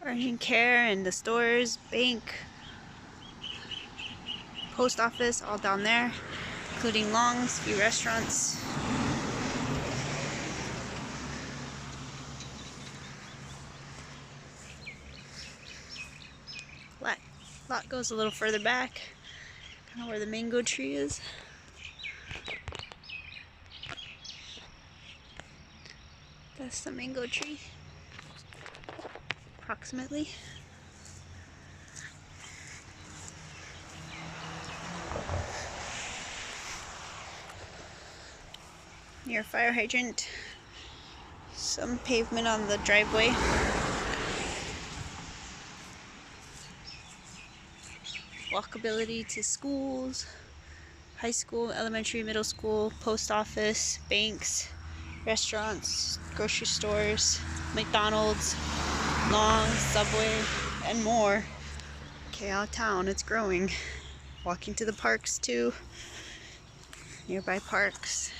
urgent care and the stores, bank, post office, all down there, including Long's, few restaurants. Lot goes a little further back, kind of where the mango tree is. That's the mango tree, approximately. Near a fire hydrant, some pavement on the driveway. Walkability to schools, high school, elementary, middle school, post office, banks, restaurants, grocery stores, McDonald's, Long, Subway, and more. Keaau town, it's growing. Walking to the parks too, nearby parks.